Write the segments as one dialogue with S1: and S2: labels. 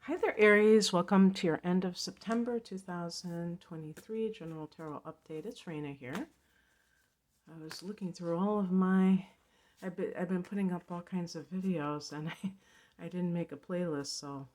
S1: Hi there, Aries. Welcome to your end of September 2023 General Tarot Update. It's Raina here. I was looking through all of I've been putting up all kinds of videos and I didn't make a playlist, so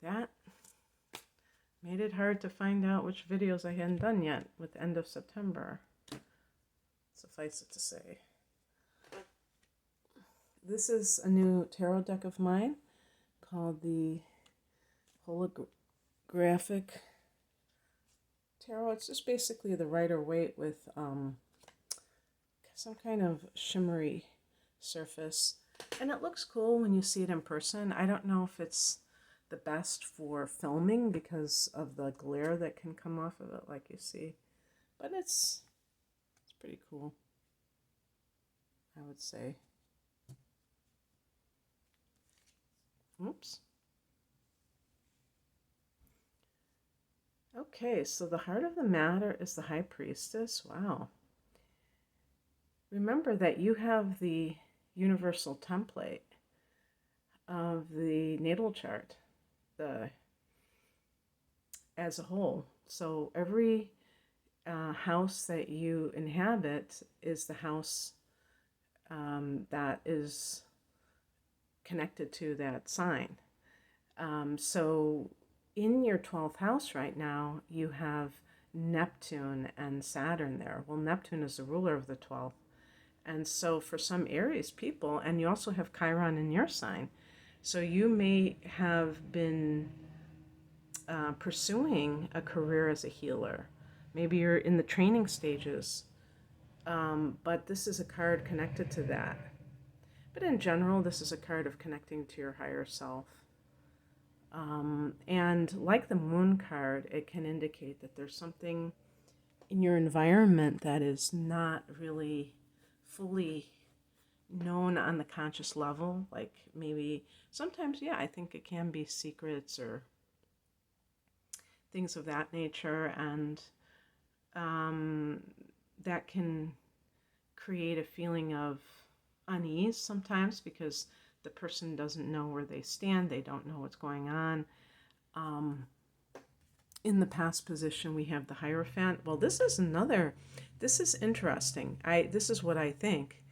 S1: that made it hard to find out which videos I hadn't done yet with the end of September. Suffice it to say. This is a new tarot deck of mine called the Holographic Tarot. It's just basically the Rider-Waite with some kind of shimmery surface. And it looks cool when you see it in person. I don't know if it's the best for filming because of the glare that can come off of it, like you see. But it's pretty cool, I would say. Oops. Okay, so the heart of the matter is the High Priestess. Wow. Remember that you have the universal template of the natal chart as a whole. So every house that you inhabit is the house that is connected to that sign. So in your 12th house right now, you have Neptune and Saturn there. Well, Neptune is the ruler of the 12th. And so for some Aries people, and you also have Chiron in your sign, so you may have been pursuing a career as a healer. Maybe you're in the training stages, but this is a card connected to that. But in general, this is a card of connecting to your higher self. And like the Moon card, it can indicate that there's something in your environment that is not really fully known on the conscious level. Like maybe sometimes, yeah, I think it can be secrets or things of that nature, and that can create a feeling of unease sometimes because the person doesn't know where they stand, they don't know what's going on. In the past position, we have the Hierophant. Well, this is interesting. This is what I think,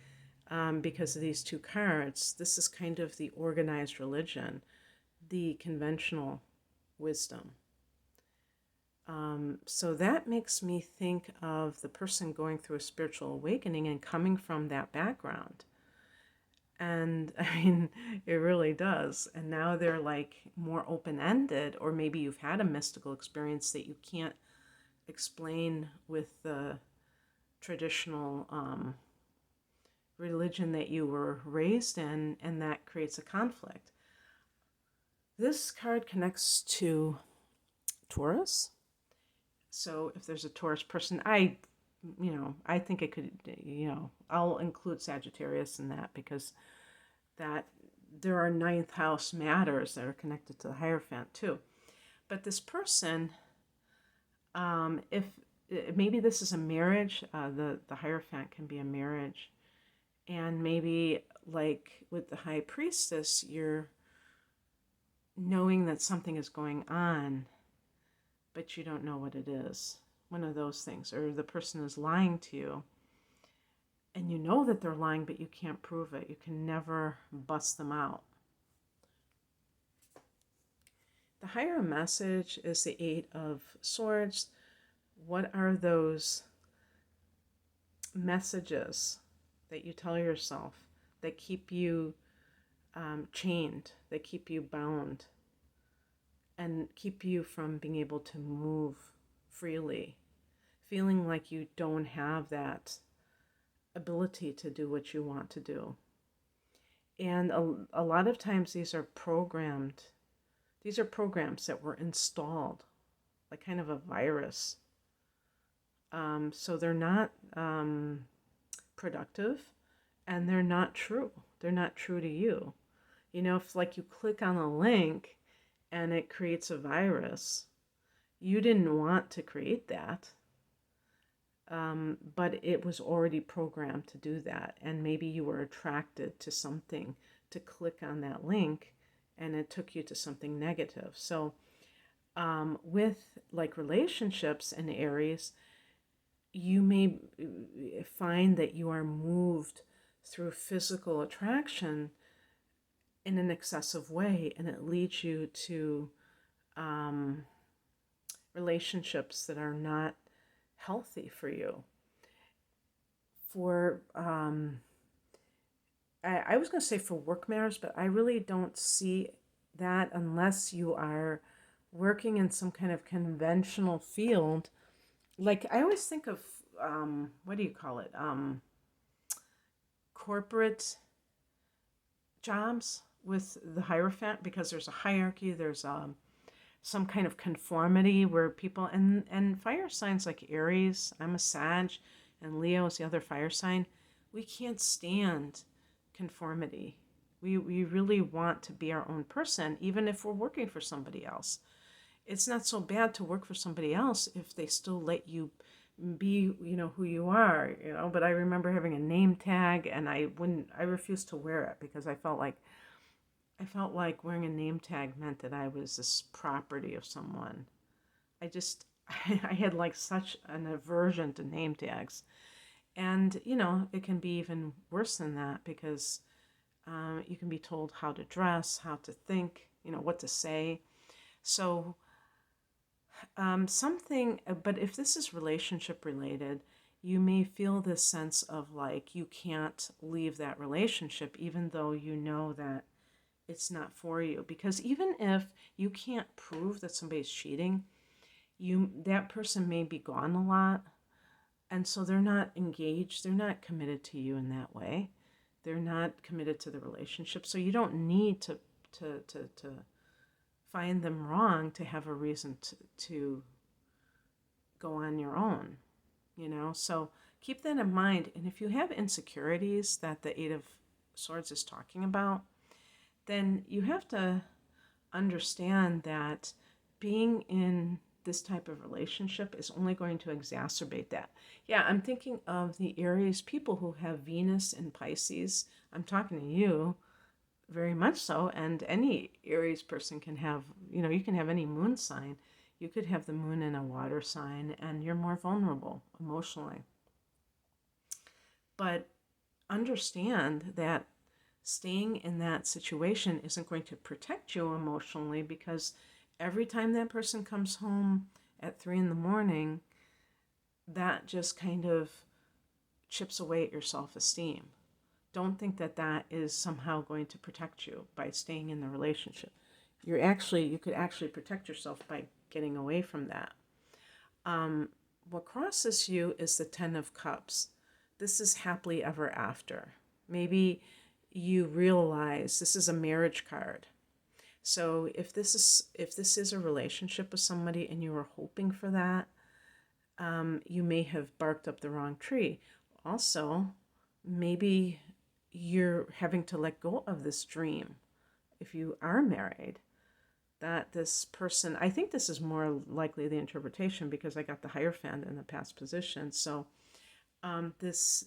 S1: because of these two cards. This is kind of the organized religion, the conventional wisdom. So that makes me think of the person going through a spiritual awakening and coming from that background. And I mean, it really does. And now they're like more open-ended, or maybe you've had a mystical experience that you can't explain with the traditional religion that you were raised in, and that creates a conflict. This card connects to Taurus. So if there's a Taurus person, I think it could, I'll include Sagittarius in that because that there are ninth house matters that are connected to the Hierophant too. But this person, if maybe this is a marriage, the Hierophant can be a marriage. And maybe like with the High Priestess, you're knowing that something is going on, but you don't know what it is. One of those things. Or the person is lying to you, and you know that they're lying, but you can't prove it. You can never bust them out. The higher message is the Eight of Swords. What are those messages that you tell yourself that keep you chained, that keep you bound, and keep you from being able to move freely, feeling like you don't have that ability to do what you want to do? And a lot of times these are programs that were installed, like kind of a virus. So they're not productive, and they're not true. They're not true to you. If like you click on a link and it creates a virus, you didn't want to create that. But it was already programmed to do that. And maybe you were attracted to something to click on that link, and it took you to something negative. So with like relationships in Aries, you may find that you are moved through physical attraction in an excessive way, and it leads you to um, relationships that are not healthy for you. For I was going to say for work matters, but I really don't see that unless you are working in some kind of conventional field. Like I always think of what do you call it? Corporate jobs with the Hierophant, because there's a hierarchy, there's some kind of conformity where people and fire signs like Aries, I'm a Sag, and Leo is the other fire sign. We can't stand conformity. We really want to be our own person, even if we're working for somebody else. It's not so bad to work for somebody else if they still let you be, who you are, but I remember having a name tag, and I refused to wear it because I felt like wearing a name tag meant that I was this property of someone. I just I had like such an aversion to name tags. And it can be even worse than that, because you can be told how to dress, how to think, what to say. So but if this is relationship related, you may feel this sense of like you can't leave that relationship, even though you know that it's not for you. Because even if you can't prove that somebody's cheating, that person may be gone a lot, and so they're not engaged, they're not committed to you in that way. They're not committed to the relationship. So you don't need to find them wrong to have a reason to go on your own, So keep that in mind. And if you have insecurities that the Eight of Swords is talking about, then you have to understand that being in this type of relationship is only going to exacerbate that. Yeah, I'm thinking of the Aries people who have Venus in Pisces. I'm talking to you very much so, and any Aries person can have, you can have any moon sign. You could have the moon in a water sign, and you're more vulnerable emotionally. But understand that staying in that situation isn't going to protect you emotionally, because every time that person comes home at 3 in the morning, that just kind of chips away at your self-esteem. Don't think that that is somehow going to protect you by staying in the relationship. You could actually protect yourself by getting away from that. What crosses you is the Ten of Cups. This is happily ever after. Maybe you realize this is a marriage card. So if this is a relationship with somebody and you were hoping for that, you may have barked up the wrong tree. Also, maybe you're having to let go of this dream if you are married, that this person, I think this is more likely the interpretation because I got the Hierophant in the past position. So this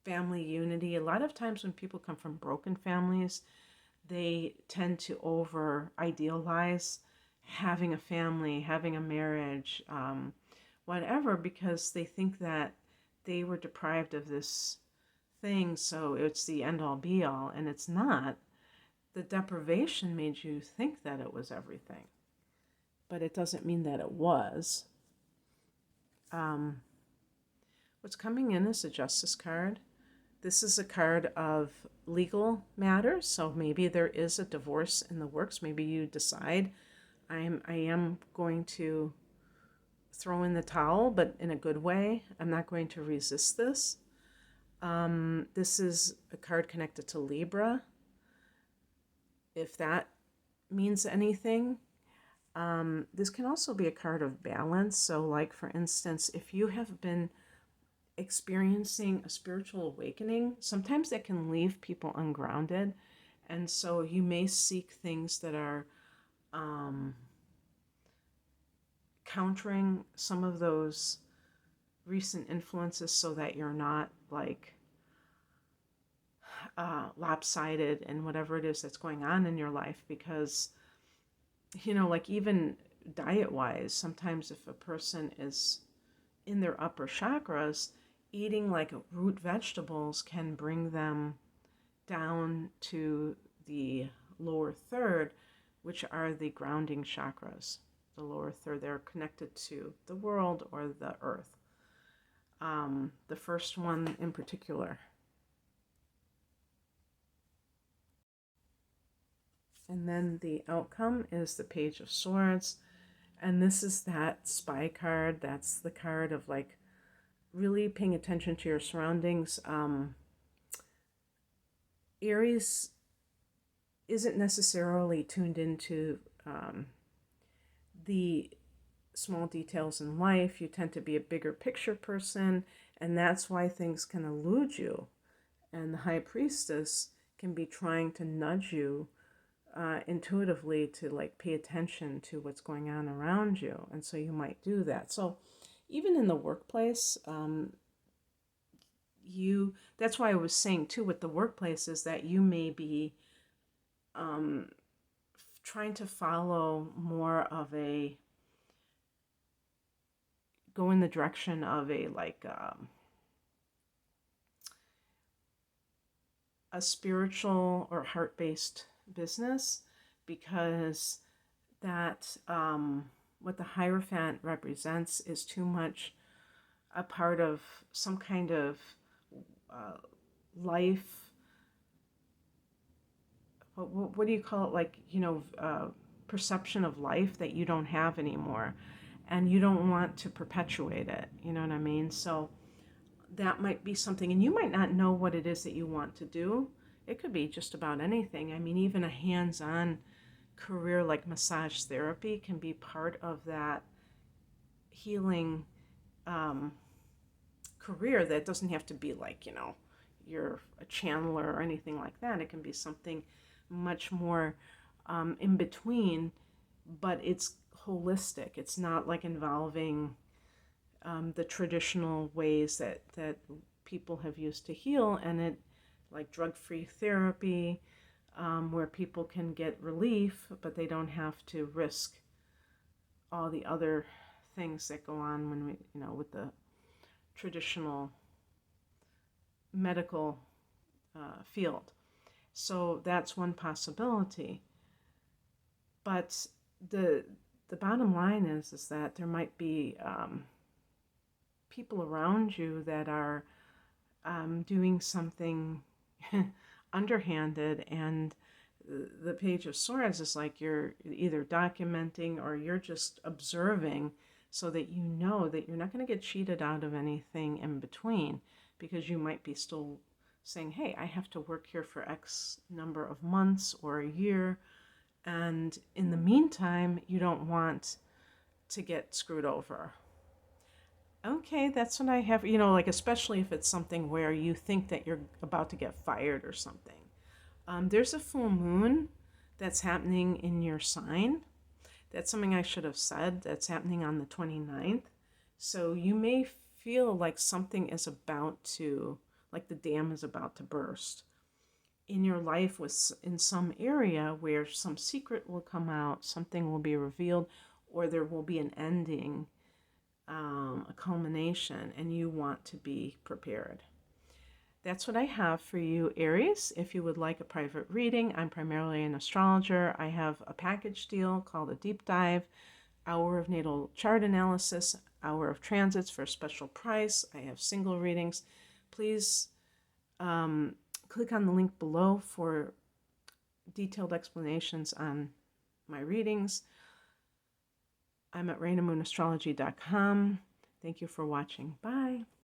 S1: family unity, a lot of times when people come from broken families, they tend to over idealize having a family, having a marriage, whatever, because they think that they were deprived of this thing, so it's the end all be all, and it's not. The deprivation made you think that it was everything, but it doesn't mean that it was. What's coming in is a Justice card. This is a card of legal matters, so maybe there is a divorce in the works. Maybe you decide I am going to throw in the towel, but in a good way. I'm not going to resist this. This is a card connected to Libra, if that means anything. This can also be a card of balance. So, like, for instance, if you have been experiencing a spiritual awakening, sometimes that can leave people ungrounded. And so you may seek things that are countering some of those recent influences so that you're not like lopsided in whatever it is that's going on in your life, because, like even diet wise, sometimes if a person is in their upper chakras, eating like root vegetables can bring them down to the lower third, which are the grounding chakras. The lower third, they're connected to the world or the earth. The first one in particular. And then the outcome is the Page of Swords. And this is that spy card. That's the card of like really paying attention to your surroundings. Aries isn't necessarily tuned into the small details in life. You tend to be a bigger picture person, and that's why things can elude you. And the High Priestess can be trying to nudge you intuitively to like pay attention to what's going on around you, and so you might do that. So even in the workplace, that's why I was saying too with the workplace is that you may be trying to follow more of go in the direction of a spiritual or heart-based business, because that what the Hierophant represents is too much a part of some kind of life. What do you call it? Like, perception of life that you don't have anymore, and you don't want to perpetuate it. You know what I mean? So that might be something, and you might not know what it is that you want to do. It could be just about anything. I mean, even a hands-on career like massage therapy can be part of that healing career. That doesn't have to be like, you're a channeler or anything like that. It can be something much more in between, but it's holistic. It's not like involving the traditional ways that people have used to heal, and it like drug-free therapy, where people can get relief, but they don't have to risk all the other things that go on when we, with the traditional medical field. So that's one possibility. But the bottom line is that there might be people around you that are doing something underhanded, and the Page of Swords is like you're either documenting or you're just observing, so that you know that you're not going to get cheated out of anything in between, because you might be still saying, hey, I have to work here for X number of months or a year, and in the meantime you don't want to get screwed over. Okay, that's what I have, like especially if it's something where you think that you're about to get fired or something. There's a full moon that's happening in your sign. That's something I should have said. That's happening on the 29th. So you may feel like something is about to, like the dam is about to burst in your life, with in some area where some secret will come out, something will be revealed, or there will be an ending, a culmination, and you want to be prepared. That's what I have for you, Aries. If you would like a private reading, I'm primarily an astrologer. I have a package deal called a deep dive, hour of natal chart analysis, hour of transits for a special price. I have single readings. Please click on the link below for detailed explanations on my readings. I'm at rainamoonastrology.com. Thank you for watching. Bye.